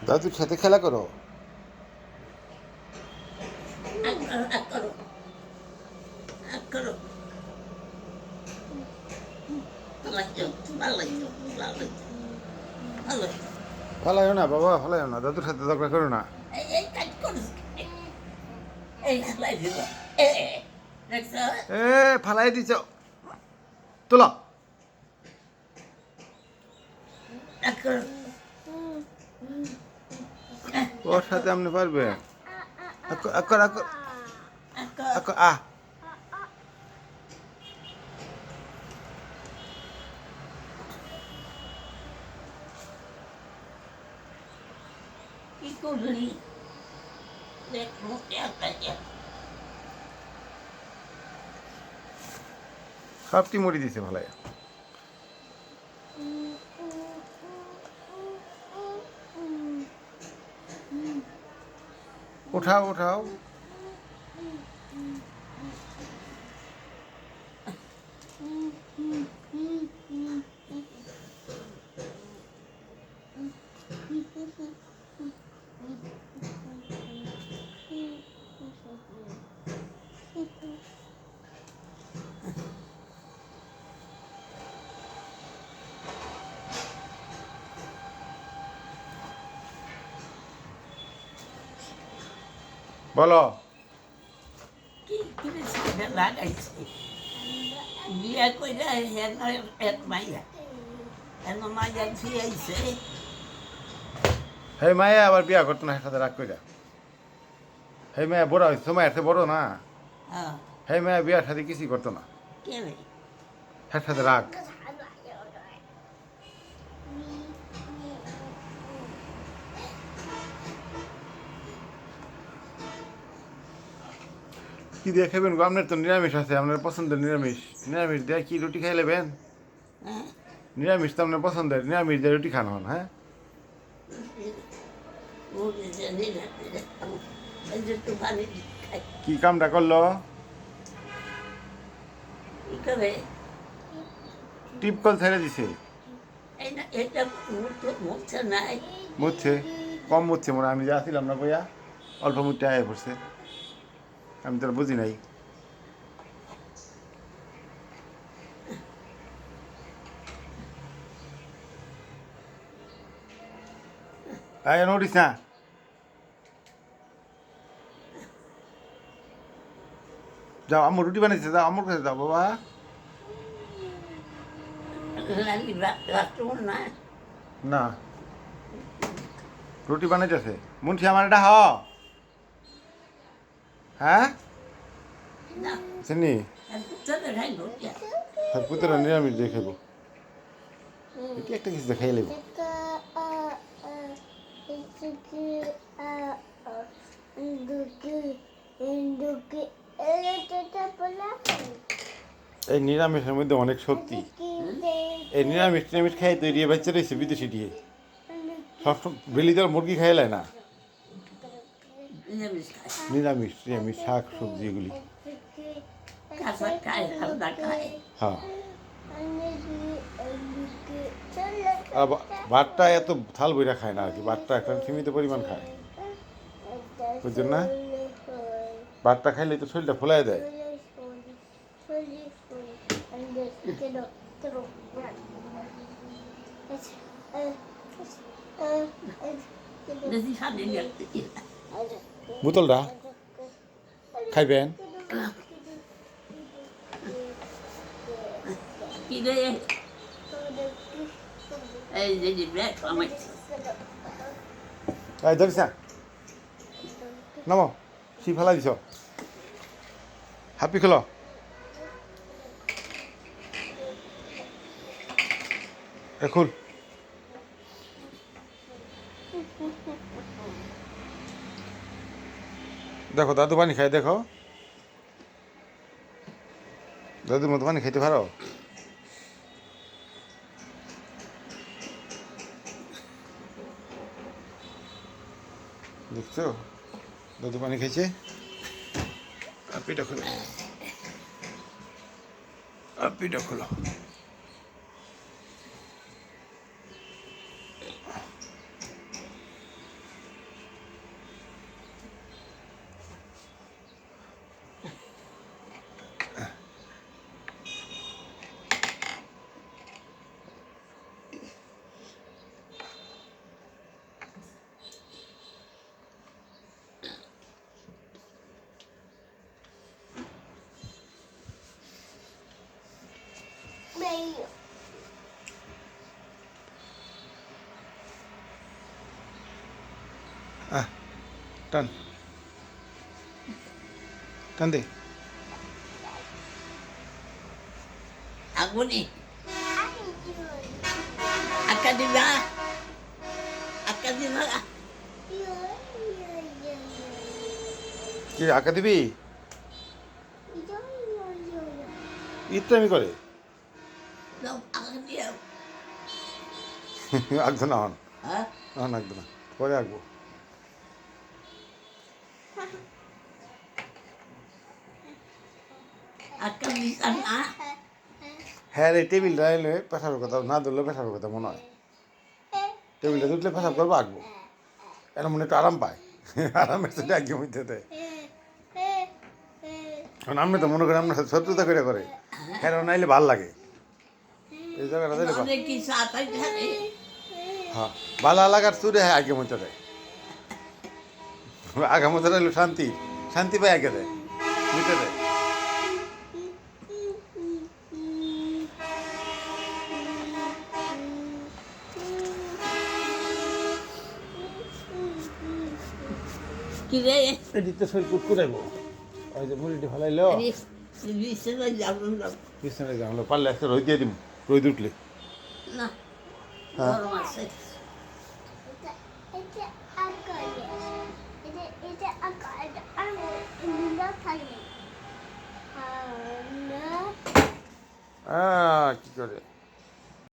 দাদুর সাথে খেলা করো। ফালাইও না বাবা, ফালাইও না, দাদুর সাথে ঝগড়া করো না। এ ফালাই দিছ, তোলো। ওর সাথে আপনি পারবে। আকর আকর আকর আ কি করলি দেখ মুখে একটা সবটি মরি দিছে ফালাই। উঠাও উঠাও। বলো। কি লাগাইছে বিয়া কইরা এক মাইয়া এন মাইয়া ছিয়াইছে হে মায়া আবার বিয়া করতো না, সাথে রাগ কইরা। হে মায়া বড় হয়েছে, সময় এত বড় না। হ্যাঁ হে মায়া বিয়ার সাথে কিছুই করতো না, কে হ্যাঁ সাথে রাগ। কি দিয়ে খাবেন গো? আপনার তো নিরামিষ আছে, আপনার পছন্দের নিরামিষ। নিরামিষ দিয়ে কি রুটি খাই নেবেন? হ্যাঁ নিরামিষ তো আপনার পছন্দের, নিরামিষ দিয়ে রুটি খান হন। হ্যাঁ একটু পানি খাই কি কামটা করলো? কি করে টিপ কল ছেড়ে দিছে। এই না এটা মুখছে নাই মুচ্ছে, কম মুচ্ছে মনে হয়। আমি যা ছিলাম না বইয়া, অল্প মুটে আয় পড়ছে। আমি তো আর বুঝি নাই। আয় নোটিস না। যাও, আম্মু রুটি বানাইছে, যাও আম্মুর কাছে যাও বাবা। রাষ্ট্র না না, রুটি বানাইতেছে। মুন্সি আমার এটা হ। হ্যাঁ না চিনি। চলে খাই রুটি আর পুতরা নিরামিষ দিয়ে খাবো। এটি একটা কিছু দেখাই লাগবো। এই নিরামিষের মধ্যে অনেক শক্তি। এই নিরামিষ টিরামিষ খাই তৈরি বাচ্চা রয়েছে বিদেশি দিয়ে। সবসময় বেলিদার মুরগি খাইলে না। নিরামিষ খাই নিরামিষ টিরামিষ শাক সবজি এগুলি। কাঁচা খাই হালদা খাই হ্যাঁ, আর ভাতটা এত থাল বইরা খায় না আর কি। ভাতটা একটা সীমিত পরিমাণ খায়, বুঝছেন না? ভাতটা খাইলে তো শরীরটা ফুলাই দেয়। বেশি স্বাদে লাগতে বোতলটা খাইবেন? কি রে এই যে ব্যাগ কামাইছে এই ধরিস না, নামো। সি ফেলাই দিছ, হাপি খেলো। খুল। দেখো দাদু পানি খাই, দেখো দাদুর মতো পানি খাইতে পারো? দেখছো দাদু পানি খাইছে। আপিটা খুলো, আপিটা খুলো। টান টান দে আগুনি আকা দিবা আকা দিবা কি আঁকা দিবি ইত্যামি করে দাও আকা দিও আঁকতো না হন হ্যাঁ হন আঁকতো না পরে আঁকবো আকা দিবা না হ্যাঁ রে টেবিলটা এলে পেশাবের কথা না ধরলে পেশাবের কথা মনে হয় টেবিলটা ধরলে পেশাব করবো আঁকবো এর মনে একটু আরাম পায় আরামের সাথে আগে মধ্যে দেয় কারণ আপনি তো মনে করেন আপনার সাথে শত্রুতা করে হ্যাঁ নাইলে ভাল লাগে এই জায়গাটা দিলে অনেক কিছু আতাই থাকে হ্যাঁ ভালো লাগার চুরে হ্যাঁ আগে মধ্যে দেয় আগা মধ্যে রইল শান্তি শান্তি পায় আগে দেয় মিটে দেয় কি রে এটি তো শরীর কুটকুটাইবো ওই যে মুড়িটি ফেলাইলো বিছানা যাব না পিছনে জানলো পারলে একটা রই দিয়ে দিব রই উঠলে না হ্যাঁ। গরম আছে কি করে